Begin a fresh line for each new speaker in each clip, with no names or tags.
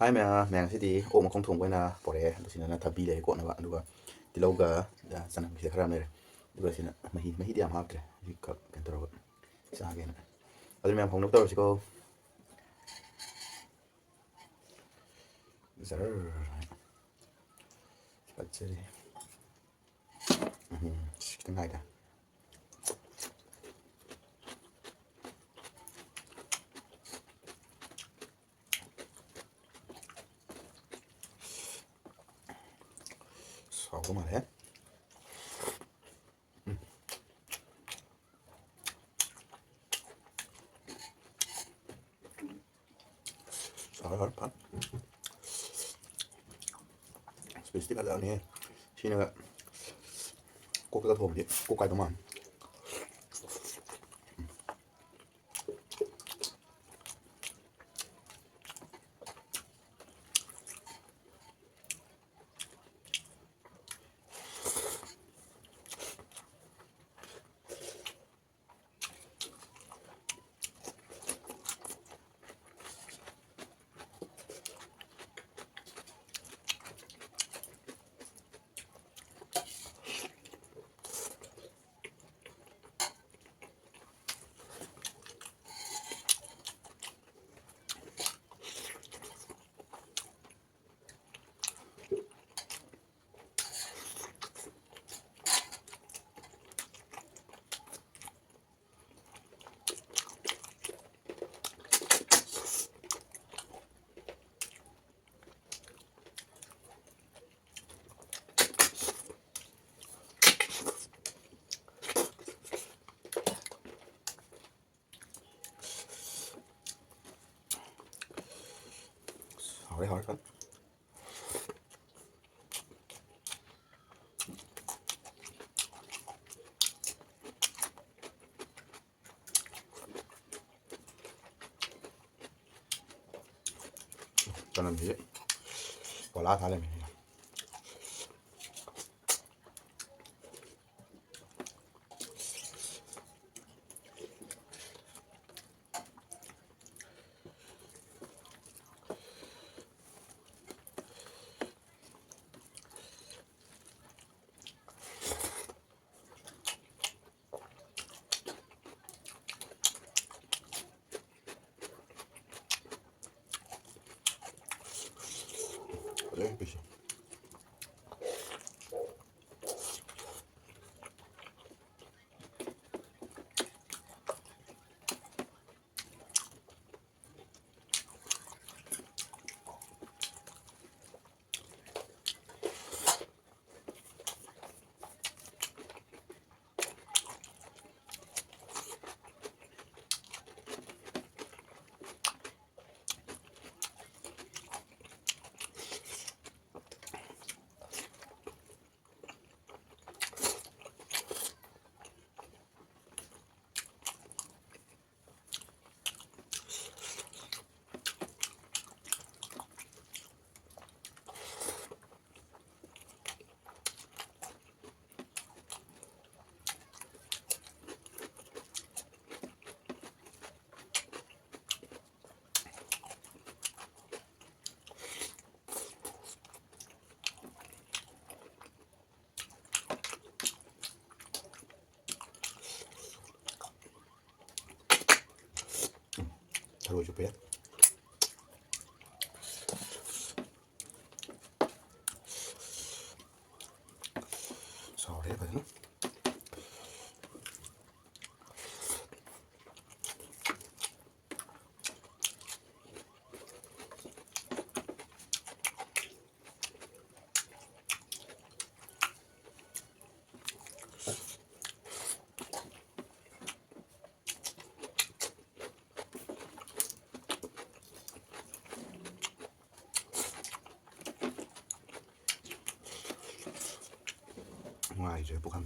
ꯍꯥꯏ ꯃꯌꯥꯝ ꯉꯁꯤꯗꯤ ꯑꯣꯛ ꯃꯈꯣꯡ ꯊꯣꯡꯕ ꯑꯣꯏꯅ ꯄꯣꯔꯛꯑꯦ ꯑꯗꯣ ꯁꯤꯅ ꯊꯕꯤ ꯂꯩꯔꯦ ꯀꯣꯠꯅꯕ ꯑꯗꯨꯒ ꯇꯤꯜꯍꯧꯒ ꯆꯅꯝꯁꯤꯗ ꯈꯔ ꯑꯃ ꯂꯩꯔꯦ ꯑꯗꯨꯒ ꯁꯤꯅ ꯃꯍꯤꯗꯤ ꯌꯥꯝ ꯍꯥꯞꯇ꯭ꯔꯦ ꯍꯧꯖꯤꯛꯈꯛ ꯀꯩꯅꯣ ꯇꯧꯔꯒ ꯆꯥꯒꯦꯅ ꯑꯗꯨ ꯃꯌꯥꯝ ꯍꯧꯅꯕ ꯇꯧꯔꯁꯤꯀꯣ ꯖꯔ ꯐꯠꯖꯔꯤ ꯈꯤꯇꯪ ꯉꯥꯏꯗ ꯁꯥꯎꯕ ꯃꯥꯜꯂꯦ ꯁꯥꯎꯔ ꯐꯠ ꯁ꯭ꯄꯦꯁꯇꯤ ꯐꯖꯕꯅꯦꯍꯦ ꯁꯤꯅꯒ ꯀꯣꯛꯇꯒ ꯊꯣꯡꯕꯗꯤ ꯀꯣꯛ ꯀꯥꯏꯗꯧ ꯃꯥꯜꯂꯦ ꯍꯥꯎꯔꯦ ꯐꯠ ꯆꯅꯝꯁꯤ ꯄꯣꯂꯥ ꯊꯥ ꯂꯩꯔꯝꯃꯦ ꯐꯖꯩ ꯄꯤꯁꯤ ꯊꯔꯣꯏ ꯆꯨꯞꯄꯦ ꯁꯥꯎꯔꯦ ꯐꯖꯅ ꯅꯨꯡꯉꯥꯏꯖ꯭ꯔꯦ ꯄꯨꯈꯝ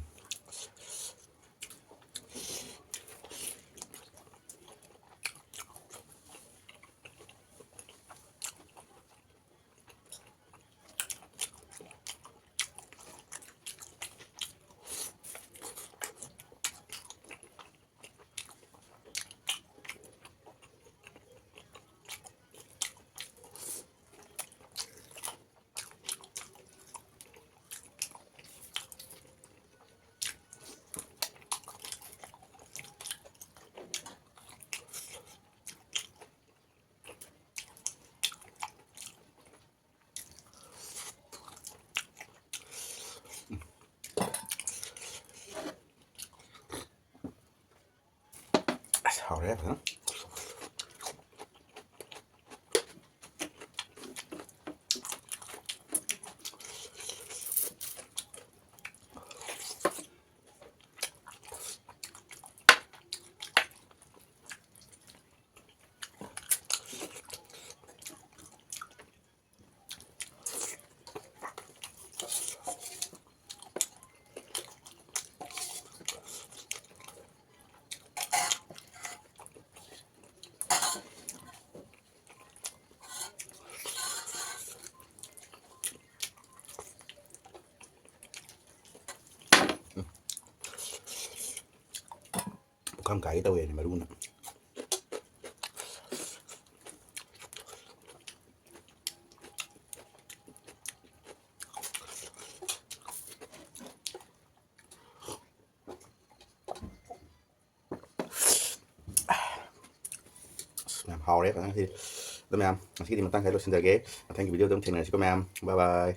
하래 그냥 con cái tao về này mà luôn nè làm hao đấy thì tụi em khi thì mình tăng cái lúc xin giờ ghé thank you video tụi em channel này cho các em bye bye